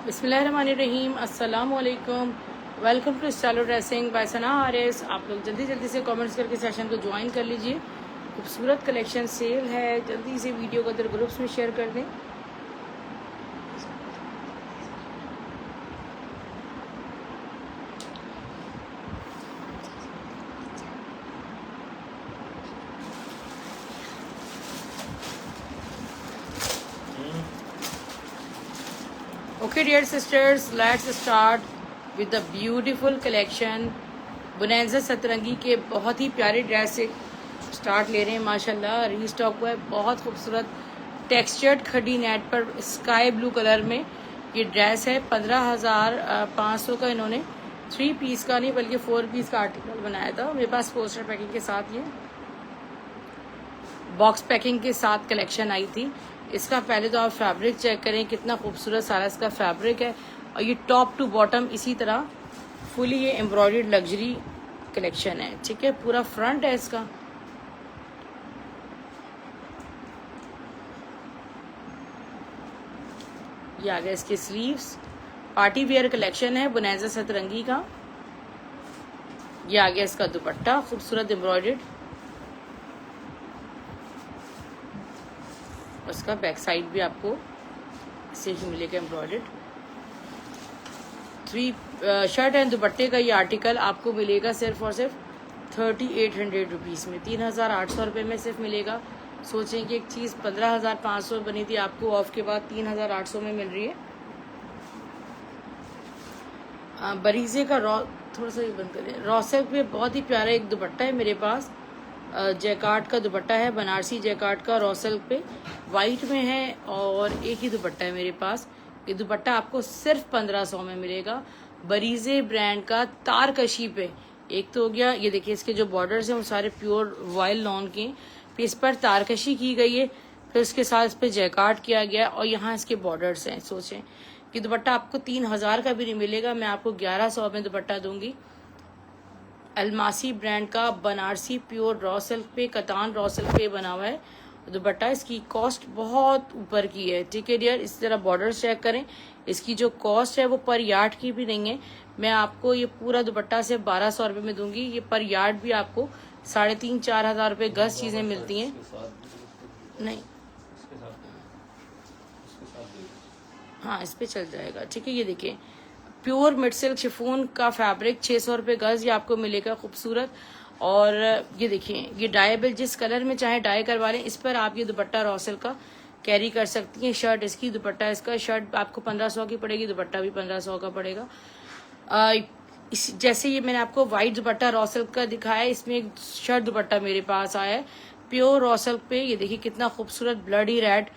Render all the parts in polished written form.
बिस्मिल्लाहिर्रहमानिर्रहीम, अस्सलाम वालेकुम। Welcome to Stylo dressing by Sana RS. आप लोग जल्दी जल्दी से कमेंट्स करके सेशन को ज्वाइन कर लीजिए। खूबसूरत कलेक्शन सेल है, जल्दी से वीडियो को अदर ग्रुप्स में शेयर कर दें। Okay dear sisters, let's start with the beautiful collection. Bonanza Satrangi के बहुत ही प्यारे ड्रेस से स्टार्ट ले रहे हैं। माशाल्लाह रीस्टॉक हुआ है, बहुत खूबसूरत टेक्सचर्ड खड़ी नेट पर स्काई ब्लू कलर में ये ड्रेस है। 15,500 का इन्होंने 3 पीस का नहीं बल्कि 4 पीस का आर्टिकल बनाया था। मेरे पास पोस्टर पैकिंग के साथ ये बॉक्स पैकिंग के साथ कलेक्शन आई थी। इसका पहले तो आप फैब्रिक चेक करें, कितना खूबसूरत सारा इसका फैब्रिक है। और ये टॉप टू बॉटम इसी तरह फुली ये एम्ब्रॉयडर्ड लग्जरी कलेक्शन है। ठीक है, पूरा फ्रंट है इसका। ये आ गया इसके स्लीव्स। पार्टी वेयर कलेक्शन है बुनैज़ा सतरंगी का। ये आ गया इसका दुपट्टा, खूबसूरत एम्ब्रॉयडर्ड। उसका बैक साइड भी आपको इसे ही मिलेगा एम्ब्रॉयडर्ड। 3 शर्ट एंड दुपट्टे का ये आर्टिकल आपको मिलेगा सिर्फ और सिर्फ 3800 रुपीज़ में, 3800 रुपये में सिर्फ मिलेगा। सोचें कि एक चीज़ 15,500 बनी थी, आपको ऑफ के बाद 3800 में मिल रही है। बरीजे का थोड़ा सा ये बंद करें। रॉ सिल्क पे बहुत ही प्यारा एक दुपट्टा है मेरे पास। जैकार्ड का दुपट्टा है, बनारसी जैकार्ड का, रॉ सिल्क पे वाइट में है और एक ही दुपट्टा है मेरे पास। ये दुपट्टा आपको सिर्फ 1500 में मिलेगा। बरीजे ब्रांड का तारकशी पे एक तो हो गया। ये देखिए इसके जो बॉर्डर्स हैं वो सारे प्योर वाइल्ड लॉन के, फिर इस पर तारकशी की गई है, फिर उसके साथ इस पर जैकार्ड किया गया और यहाँ इसके बॉर्डर्स हैं। सोचें कि दुपट्टा आपको 3000 का भी नहीं मिलेगा, मैं आपको 1100 में दुपट्टा दूंगी। अलमासी ब्रांड का बनारसी प्योर रॉ सिल्क पे, कतान रॉ सिल्क पे बना हुआ है दुपट्टा। इसकी कॉस्ट बहुत ऊपर की है। ठीक है डियर, इस तरह बॉर्डर चेक करें। इसकी जो कॉस्ट है वो पर यार्ड की भी नहीं है। मैं आपको ये पूरा दुपट्टा से 1200 रुपये में दूंगी। ये पर यार्ड भी आपको 3,500-4 हज़ार रुपये गज चीज़ें मिलती हैं। नहीं, हाँ इस पे चल जाएगा। ठीक है, ये देखिए प्योर मिड सिल्क शिफॉन का फैब्रिक 600 रुपये गज ये आपको मिलेगा खूबसूरत। और ये देखिए ये डायबल जिस कलर में चाहे डाई करवा लें, इस पर आप ये दुपट्टा रॉ सिल्क का कैरी कर सकती हैं। शर्ट इसकी, दुपट्टा इसका। शर्ट आपको 1500 की पड़ेगी, दुपट्टा भी 1500 का पड़ेगा। जैसे ये मैंने आपको व्हाइट दुपट्टा रॉ सिल्क का दिखाया है, इसमें एक शर्ट दुपट्टा मेरे पास आया है प्योर रॉ सिल्क पे। ये देखिए कितना खूबसूरत ब्लडी रेड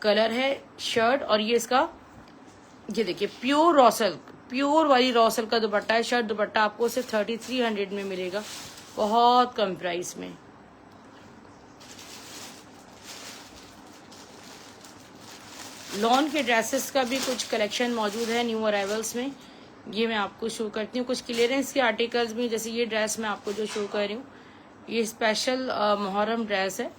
कलर है शर्ट। और ये इसका ये देखिए प्योर रॉ सिल्क, प्योर वाली रॉ सिल्क का दुपट्टा है। शर्ट दुपट्टा आपको सिर्फ 3300 में मिलेगा, बहुत कम प्राइस में। लॉन के ड्रेसेस का भी कुछ कलेक्शन मौजूद है न्यू अराइवल्स में। ये मैं आपको शो करती हूँ। कुछ क्लियरेंस के आर्टिकल्स भी, जैसे ये ड्रेस मैं आपको जो शो कर रही हूँ, ये स्पेशल मुहर्रम ड्रेस है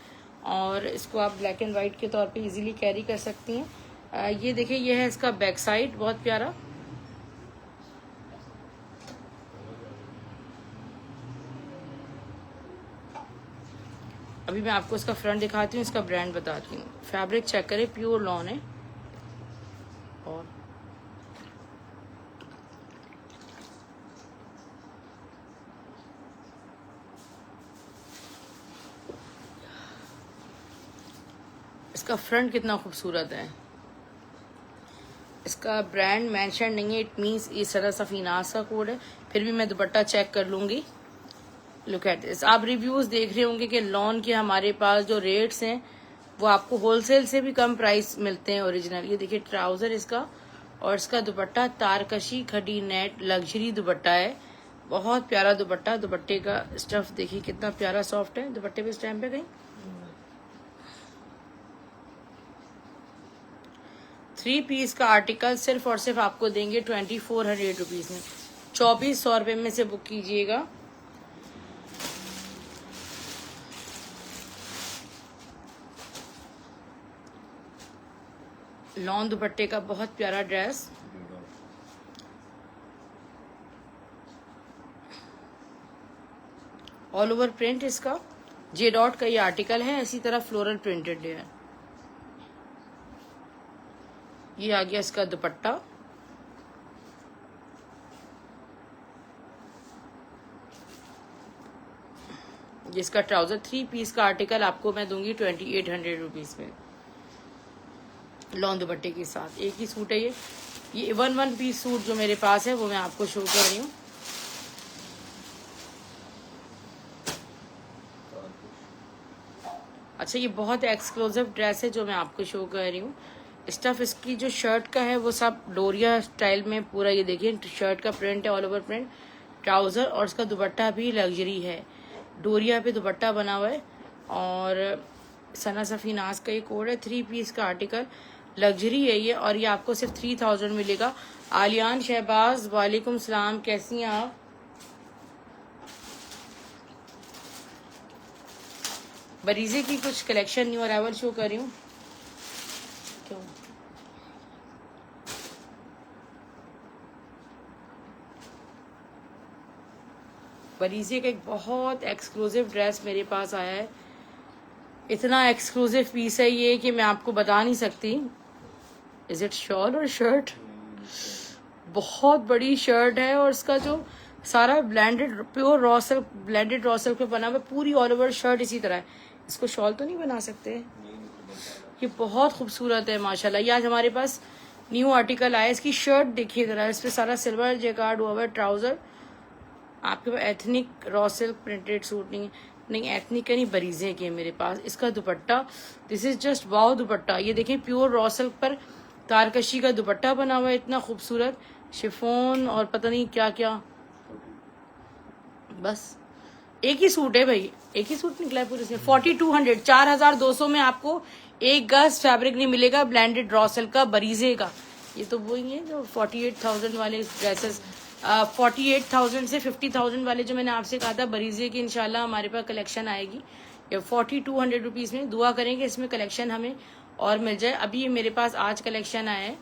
और इसको आप ब्लैक एंड वाइट के तौर पे इजीली कैरी कर सकती हैं। ये देखिए ये है इसका बैक साइड, बहुत प्यारा। अभी मैं आपको इसका फ्रंट दिखाती हूँ, इसका ब्रांड बताती हूँ। फैब्रिक चेक करें, प्योर लॉन है। और इसका फ्रंट कितना खूबसूरत है। इसका ब्रांड मेंशन नहीं है, इट मीन्स इस तरह सफीनास का कोड है, फिर भी मैं दुपट्टा चेक कर लूंगी। Look at this. आप रिव्यूज देख रहे होंगे कि लॉन के हमारे पास जो रेट्स हैं वो आपको होलसेल से भी कम प्राइस मिलते हैं ओरिजिनल। ये देखिए ट्राउजर इसका और इसका दुपट्टा तारकशी खड़ी नेट लग्जरी दुपट्टा है, बहुत प्यारा दुपट्टा। दुपट्टे का स्टफ देखिए कितना प्यारा सॉफ्ट है। दुपट्टे पे स्टैम्प है कहीं। 3 पीस का आर्टिकल सिर्फ और सिर्फ आपको देंगे 2400 रुपीज में। 2400 रुपये में से बुक कीजिएगा। लॉन दुपट्टे का बहुत प्यारा ड्रेस। ऑल ओवर प्रिंट इसका, जे डॉट का ये आर्टिकल है, इसी तरह फ्लोरल प्रिंटेड है। ये आ गया इसका दुपट्टा, जिसका ट्राउजर 3 पीस का आर्टिकल आपको मैं दूंगी 2800 रुपीज में, लॉन दुपट्टे के साथ। एक ही सूट है ये 1 पीस सूट जो मेरे पास है वो मैं आपको शो कर रही हूँ। अच्छा, ये बहुत एक्सक्लूसिव ड्रेस है जो मैं आपको शो कर रही हूँ। स्टफ इसकी जो शर्ट का है वो सब डोरिया स्टाइल में पूरा, ये देखिए शर्ट का प्रिंट है, ऑल ओवर प्रिंट, ट्राउजर, और इसका दुपट्टा भी लग्जरी है, डोरिया पे दुपट्टा बना हुआ है। और सना सफ़ी नाज का ये कोड है, 3 पीस का आर्टिकल, लग्जरी है ये, और ये आपको सिर्फ 3000 मिलेगा। आलियान शहबाज, वालेकुम सलाम, कैसी हैं आप? बरीजे की कुछ कलेक्शन न्यू अराइवल शो कर रही हूँ। क्यों? बरीजे का एक बहुत एक्सक्लूसिव ड्रेस मेरे पास आया है। इतना एक्सक्लूसिव पीस है ये कि मैं आपको बता नहीं सकती। इज इट शॉल और शर्ट? बहुत बड़ी शर्ट है, और इसका जो सारा blended pure raw silk, blended raw silk पे बना हुआ, पूरी ऑल ओवर शर्ट इसी तरह है। इसको शॉल तो नहीं बना सकते? ये बहुत खूबसूरत है माशाल्लाह। ये आज हमारे पास न्यू आर्टिकल आया। इसकी शर्ट देखिए जरा, इस पे सारा सिल्वर जेकार्ड हुआ हुआ है। ट्राउजर आपके पास ethnic raw silk printed suit नहीं एथनिक का नहीं, बरीजे के मेरे पास। इसका dupatta, this is just wow dupatta. ये देखिए प्योर रॉ सिल्क पर तारकशी का दुपट्टा बना हुआ है, इतना खूबसूरत, शिफॉन और पता नहीं क्या क्या। बस एक ही सूट है भाई, एक ही सूट निकला है पूरे से। 4200, 4200 में आपको एक गज फैब्रिक नहीं मिलेगा ब्लेंडेड रॉ सिल्क का, बरीजे का। ये तो वही है जो 48,000 वाले ड्रेसेस, 48,000 से 50,000 वाले जो मैंने आपसे कहा था बरीजे की, इंशाल्लाह हमारे पास कलेक्शन आएगी। ये 4200 रुपीज में, दुआ करेंगे इसमें कलेक्शन हमें और मिल जाए। अभी ये मेरे पास आज कलेक्शन आया है,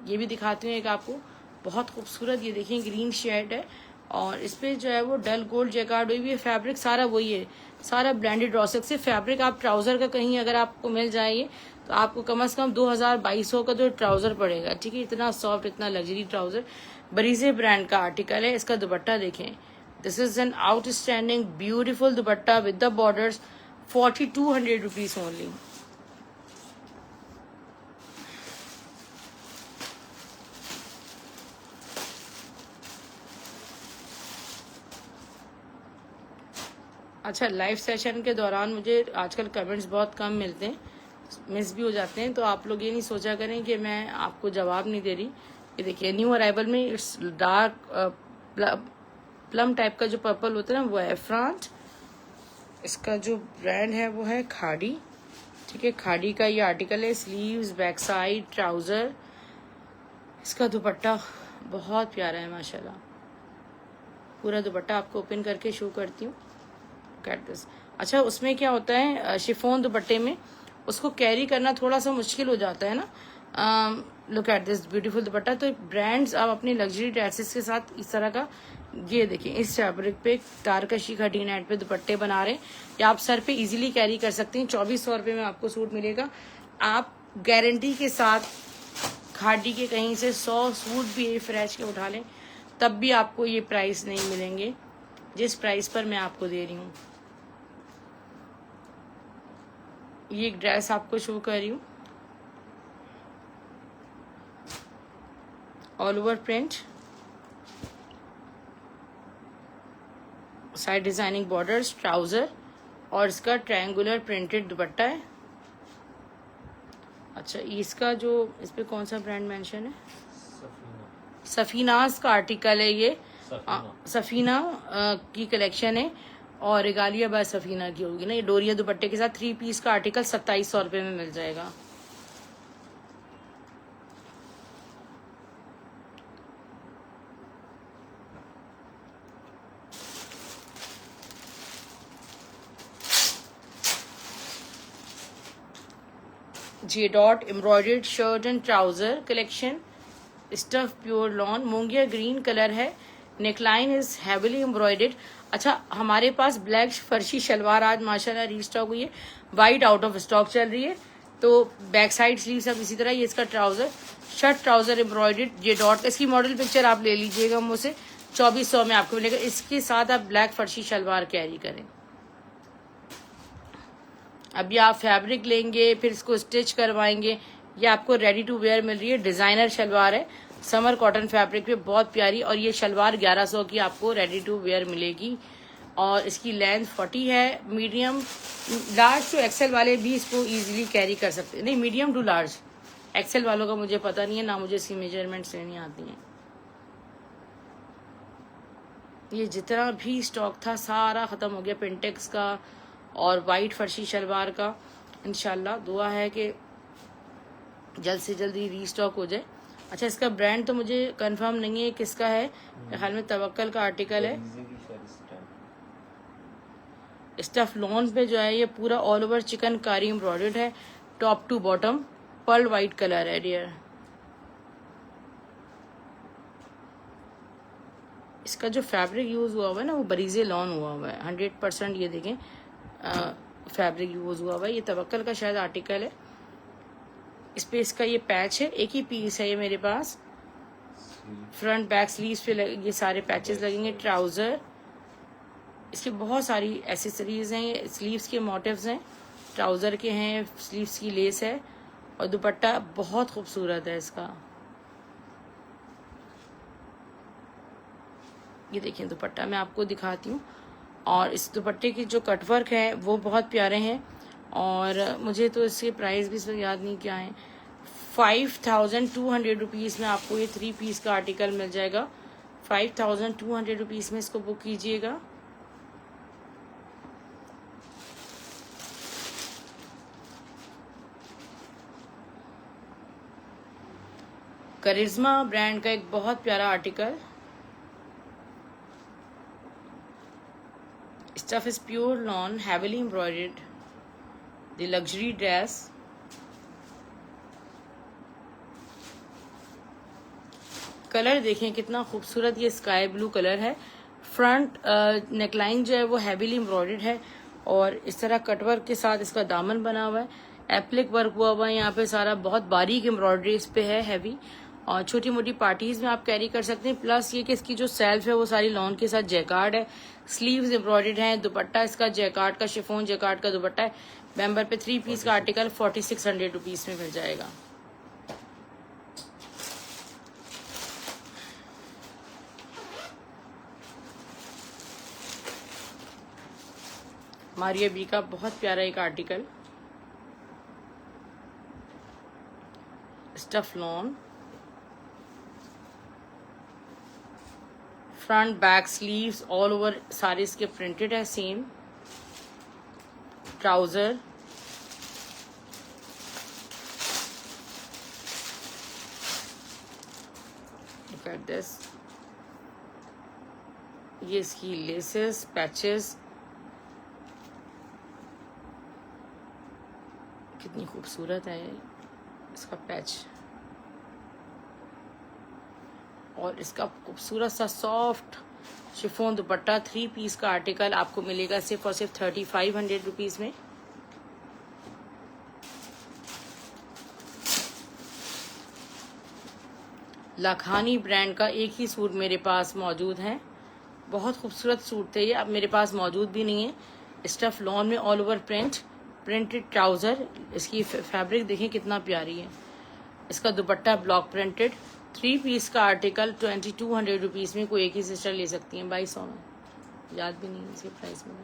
ये भी दिखाती हूँ एक आपको, बहुत खूबसूरत। ये देखिए ग्रीन शेड है, और इस पे जो है वो डल गोल्ड जैकार्ड हुई हुई है। फैब्रिक सारा वही है, सारा ब्लेंडेड रॉ सिल्क से फैब्रिक। आप ट्राउजर का कहीं अगर आपको मिल जाए तो आपको कम से कम 2200 का तो ट्राउजर पड़ेगा, ठीक है। इतना सॉफ्ट, इतना लग्जरी ट्राउजर, बरीजे ब्रांड का आर्टिकल है। इसका दुपट्टा देखें, this is an outstanding beautiful dupatta with the borders, 4200 rupees only. अच्छा, लाइव सेशन के दौरान मुझे आजकल कमेंट्स बहुत कम मिलते हैं, मिस भी हो जाते हैं, तो आप लोग ये नहीं सोचा करें कि मैं आपको जवाब नहीं दे रही। ये देखिए न्यू अराइवल में इट्स डार्क प्लम टाइप का जो पर्पल होता है ना, वो है फ्रांस। इसका जो ब्रांड है वो है खाड़ी, ठीक है। खाड़ी का ये आर्टिकल है। स्लीव्स, बैक साइड, ट्राउजर, इसका दुपट्टा बहुत प्यारा है माशाल्लाह। पूरा दुपट्टा आपको ओपन करके शो करती हूँ। दिस। अच्छा, उसमें क्या होता है, शिफॉन दुपट्टे में उसको कैरी करना थोड़ा सा मुश्किल हो जाता है ना। लुक एट दिस ब्यूटीफुल दुपट्टा। तो ब्रांड्स आप अपनी लग्जरी ड्रेसेस के साथ इस तरह का, ये देखिए इस फैब्रिक पे तारकशी का डी नेट पे दुपट्टे बना रहे हैं, या आप सर पे इजीली कैरी कर सकते हैं। 2400 रुपये में आपको सूट मिलेगा। आप गारंटी के साथ खाड़ी के कहीं से 100 सूट भी फ्रेश के उठा लें, तब भी आपको ये प्राइस नहीं मिलेंगे जिस प्राइस पर मैं आपको दे रही हूँ। ये एक ड्रेस आपको शो कर रही हूँ, all over print, side designing borders, trouser, और इसका ट्रायंगुलर प्रिंटेड दुपट्टा है। अच्छा, इसका जो इस पे कौन सा ब्रांड मेंशन है? सफीनाज का आर्टिकल है ये। सफीना की कलेक्शन है, और रेगालिया बाय सफीना की होगी ना। ये डोरिया दुपट्टे के साथ 3 पीस का आर्टिकल 2700 रुपये में मिल जाएगा। J dot embroidered shirt and trouser collection, stuff pure lawn, मूंगिया ग्रीन कलर है। Neckline is heavily embroidered. अच्छा, हमारे पास ब्लैक फर्शी शलवार आज माशाल्लाह रीस्टॉक हुई है, वाइट आउट ऑफ स्टॉक चल रही है। तो बैक साइड स्लीव सब इसी तरह। ये इसका ट्राउजर, शर्ट ट्राउजर एम्ब्रॉयडर्ड, ये डॉट, इसकी मॉडल पिक्चर आप ले लीजिएगा मुझसे, 2400 में आपको मिलेगा। इसके साथ आप ब्लैक फर्शी शलवार कैरी करें। अभी आप फैब्रिक लेंगे फिर इसको स्टिच करवाएंगे, ये आपको रेडी टू वेयर मिल रही है। डिजाइनर शलवार है, समर कॉटन फैब्रिक पे, बहुत प्यारी। और ये शलवार 1100 की आपको रेडी टू वेयर मिलेगी। और इसकी लेंथ 40 है। मीडियम लार्ज टू एक्सेल वाले भी इसको इजीली कैरी कर सकते हैं। नहीं, मीडियम टू लार्ज, एक्सेल वालों का मुझे पता नहीं है, ना मुझे इसकी मेजरमेंट्स लेनी आती हैं। ये जितना भी स्टॉक था सारा ख़त्म हो गया पिंटेक्स का और वाइट फर्शी शलवार का। इंशाल्लाह दुआ है कि जल्द से जल्द ही रीस्टॉक हो जाए। अच्छा, इसका ब्रांड तो मुझे कंफर्म नहीं है किसका है, ख्याल में तवक्कल का आर्टिकल है। स्टफ लॉन पे जो है ये पूरा ऑल ओवर चिकनकारी एम्ब्रॉयडर्ड है, top to bottom, pearl white colour है डियर। इसका जो फैब्रिक यूज हुआ हुआ है ना वो बरीजे लॉन हुआ हुआ है 100%। ये देखें फैब्रिक यूज हुआ हुआ है। ये तवक्कल का शायद आर्टिकल है। इस पे इसका ये पैच है, एक ही पीस है ये मेरे पास। फ्रंट बैक स्लीव्स पे ये सारे पैचेस लगेंगे। ट्राउजर, इसकी बहुत सारी एसेसरीज हैं। ये स्लीव्स के मोटिव्स हैं, ट्राउजर के हैं, स्लीव्स की लेस है और दुपट्टा बहुत खूबसूरत है इसका। ये देखिए दुपट्टा मैं आपको दिखाती हूँ। और इस दुपट्टे की जो कटवर्क है वो बहुत प्यारे हैं। और मुझे तो इसके प्राइस भी इसमें याद नहीं क्या है। 5200 रुपीज़ में आपको ये 3 पीस का आर्टिकल मिल जाएगा। 5200 रुपीज़ में इसको बुक कीजिएगा। करिश्मा ब्रांड का एक बहुत प्यारा article. Stuff is pure lawn, heavily embroidered. The luxury dress. Colour देखें कितना खूबसूरत, ये स्काई ब्लू कलर है। फ्रंट नेकलाइन जो है वो हैवीली एम्ब्रॉयडर्ड है और इस तरह कटवर्क के साथ इसका दामन बना हुआ है। एप्लिक वर्क हुआ हुआ है यहाँ पे सारा, बहुत बारीक एम्ब्रॉयडरी इस पे है हैवी। और छोटी मोटी पार्टीज में आप कैरी कर सकते हैं। प्लस ये कि इसकी जो सेल्फ है वो सारी लॉन के साथ जैकार्ड है, स्लीव्स एम्ब्रॉयडर्ड हैं। दुपट्टा इसका जैकार्ड का, शिफॉन जैकार्ड का दुपट्टा है। मेंबर पे 3 पीस का आर्टिकल 4600 रुपीज में मिल जाएगा। मारिया बी का बहुत प्यारा एक article, stuff lawn, front back sleeves all over सारे इसके प्रिंटेड है same. Trouser, look at this, ये इसकी लेसेस, पैचेस, कितनी खूबसूरत है इसका पैच। और इसका खूबसूरत सा सॉफ्ट शिफॉन दुपट्टा 3 पीस का आर्टिकल आपको मिलेगा सिर्फ और सिर्फ 3500 रुपीज में। लखानी ब्रांड का एक ही सूट मेरे पास मौजूद है, बहुत खूबसूरत सूट थे ये, अब मेरे पास मौजूद भी नहीं है। स्टफ लॉन में ऑल ओवर प्रिंटेड ट्राउजर, इसकी फैब्रिक देखें कितना प्यारी है। इसका दुपट्टा ब्लॉक प्रिंटेड, 3 पीस का आर्टिकल 2200 रुपीज़ में। कोई एक ही सिस्टर ले सकती हैं 2200 में, याद भी नहीं इसके प्राइस में।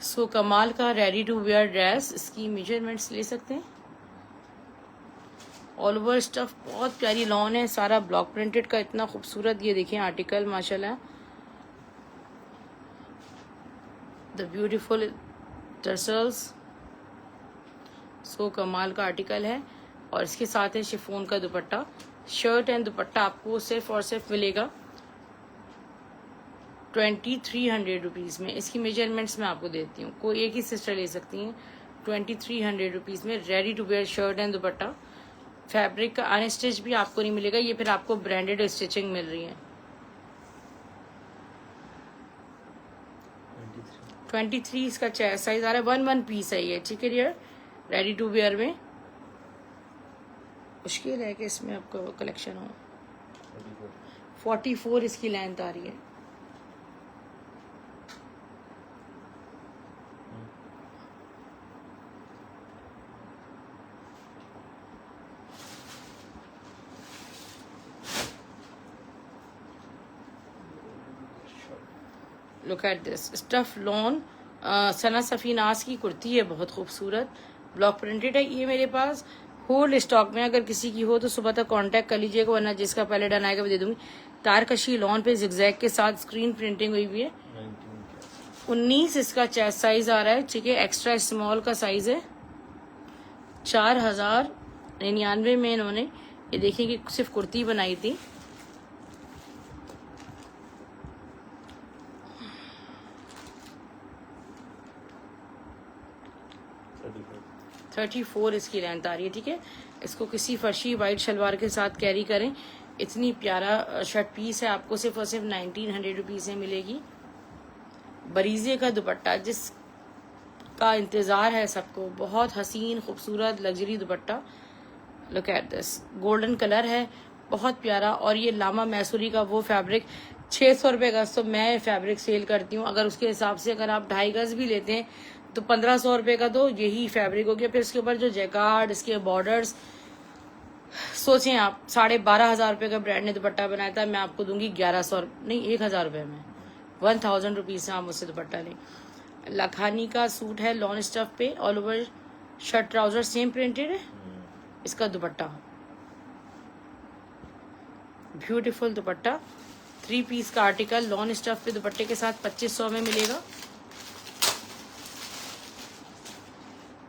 सो कमाल का रेडी टू वेयर ड्रेस, इसकी मेजरमेंट्स ले सकते हैं। ऑल ओवर स्टफ बहुत प्यारी लॉन है, सारा ब्लॉक प्रिंटेड का, इतना खूबसूरत ये देखें आर्टिकल माशाल्लाह। द ब्यूटीफुल टर्सल्स, सो कमाल का आर्टिकल है। और इसके साथ है शिफॉन का दुपट्टा। शर्ट एंड दुपट्टा आपको सिर्फ और सिर्फ मिलेगा 2300 रुपीज़ में। इसकी मेजरमेंट्स मैं आपको देती हूँ, कोई एक ही सिस्टर ले सकती हैं। 2300 रुपीज़ में ready to wear shirt and dupatta. Fabric का अनस्टिच भी आपको नहीं मिलेगा, ये फिर आपको ब्रांडेड स्टिचिंग मिल रही है। 23 इसका चेस्ट साइज आ रहा है। 1 पीस है ये, ठीक है डियर, रेडी टू वेयर में। मुश्किल है कि इसमें आपको कलेक्शन हो। 44 इसकी लेंथ आ रही है। Look at this stuff lawn Sana Safinaz की कुर्ती है, बहुत खूबसूरत ब्लॉक प्रिंटेड है। ये मेरे पास होल स्टॉक में, अगर किसी की हो तो सुबह तक कांटेक्ट कर लीजिएगा, वरना जिसका पहले डन आएगा मैं दे दूंगी। तारकशी लॉन पे जिगजैग के साथ स्क्रीन प्रिंटिंग हुई हुई है। 19 इसका चेस्ट साइज आ रहा है, ठीक है, एक्स्ट्रा स्मॉल का साइज है। 4099 में इन्होंने ये देखिए कि सिर्फ कुर्ती बनाई थी। थर्टी 34 इसकी लेंथ आ रही है, ठीक है। इसको किसी फर्शी वाइट शलवार के साथ कैरी करें। इतनी प्यारा शर्ट पीस है, आपको सिर्फ और सिर्फ 1900 रुपीज़ में मिलेगी। बरीजे का दुपट्टा जिसका इंतज़ार है सबको, बहुत हसीन खूबसूरत luxury dupatta. Look at this, golden colour है, बहुत प्यारा। और ये लामा मैसूरी का वो फैब्रिक 600 रुपये गज तो मैं फैब्रिक सेल करती हूँ। अगर उसके हिसाब से अगर आप 2.5 गज भी लेते हैं तो 1500 रुपये का तो यही फैब्रिक हो गया। फिर इसके ऊपर जो जैकार्ड, इसके बॉर्डर्स, सोचें आप 12,500 रुपये का ब्रांड ने दुपट्टा बनाया था, मैं आपको दूंगी 1100 नहीं 1000 रुपये में। 1000 रुपीज़ से आप मुझसे दुपट्टा लें। लखानी का सूट है लॉन स्टफ पे, all over shirt trouser same printed है। इसका दुपट्टा ब्यूटीफुल दुपट्टा, 3 पीस का आर्टिकल लॉन स्टफ पे दुपट्टे के साथ 2500 में मिलेगा।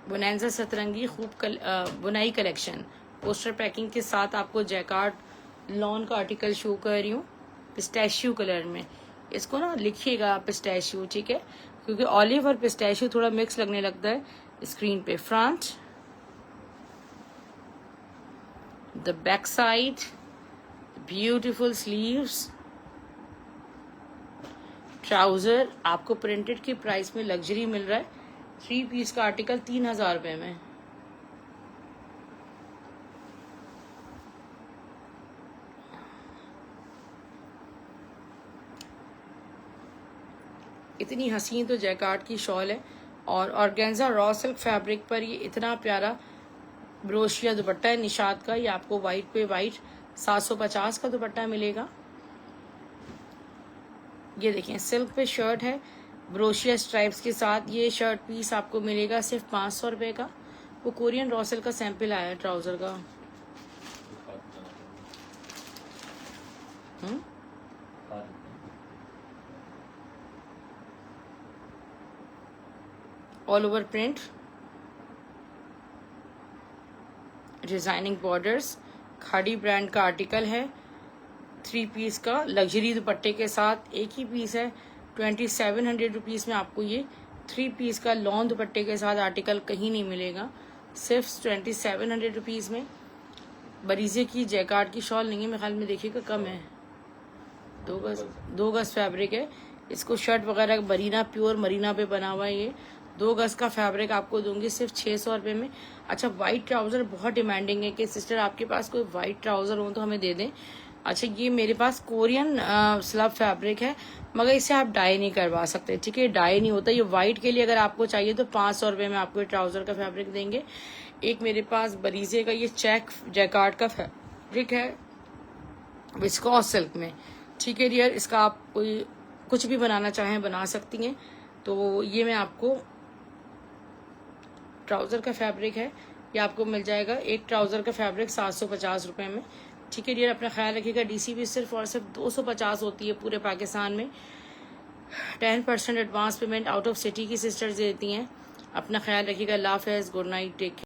बोनैंजा सतरंगी खूब बुनाई कलेक्शन, पोस्टर पैकिंग के साथ आपको जैकार्ड लॉन का आर्टिकल शो कर रही हूँ पिस्टैशियो कलर में। इसको ना लिखिएगा पिस्टैशियो, ठीक है, क्योंकि ऑलिव और पिस्टैशियो थोड़ा मिक्स लगने लगता है स्क्रीन पे। Front, the back side, beautiful sleeves, trouser आपको प्रिंटेड की प्राइस में लग्जरी मिल रहा है। 3 पीस का आर्टिकल 3000 रुपये में। इतनी हसीन तो जैकार्ड की शॉल है, और ऑर्गेन्जा रॉ सिल्क फैब्रिक पर ये इतना प्यारा ब्रोशिया दुपट्टा है निशात का। ये आपको वाइट पे वाइट 750 का दुपट्टा मिलेगा। ये देखें सिल्क पे शर्ट है ब्रोशिया स्ट्राइप्स के साथ। ये शर्ट पीस आपको मिलेगा सिर्फ 500 रुपये का। वो कोरियन रॉ सिल्क का सैंपल आया है ट्राउजर का। All over print, designing borders, खाड़ी ब्रांड का आर्टिकल है। 3 पीस का लग्जरी दुपट्टे के साथ, एक ही पीस है। 2700 रुपीज़ में आपको ये 3 पीस का लॉन दुपट्टे के साथ आर्टिकल कहीं नहीं मिलेगा, सिर्फ 2700 रुपीज़ में। बरीजे की जैकार्ड की शॉल नहीं है मेरे ख्याल में, देखिएगा कम है, 2 गज फैब्रिक है। इसको शर्ट वगैरह मरीना, प्योर मरीना पे बना हुआ है। ये 2 गज का फैब्रिक आपको दूंगी सिर्फ 600 रुपये में। अच्छा, वाइट ट्राउजर बहुत डिमांडिंग है कि सिस्टर आपके पास कोई वाइट ट्राउजर हो तो हमें दे दें। अच्छा, ये मेरे पास कोरियन स्लब फैब्रिक है, मगर इसे आप डाई नहीं करवा सकते, ठीक है, डाई नहीं होता। ये वाइट के लिए अगर आपको चाहिए तो 500 रुपये में आपको ट्राउजर का फैब्रिक देंगे। एक मेरे पास बरीजे का ये चेक जैकार्ड का फैब्रिक है विस्कॉस सिल्क में, ठीक है डियर। इसका आप कोई कुछ भी बनाना चाहें बना सकती हैं। तो ये मैं आपको ट्राउजर का फैब्रिक है, ये आपको मिल जाएगा एक ट्राउजर का फैब्रिक 750 रुपये में, ठीक है डियर। अपना ख्याल रखिएगा, डीसी भी सिर्फ और सिर्फ 250 होती है पूरे पाकिस्तान में। 10% advance payment out of city की सिस्टर्स देती हैं। अपना ख्याल रखिएगा। अल्लाह हाफ़िज़, गुड नाइट, टेक केयर।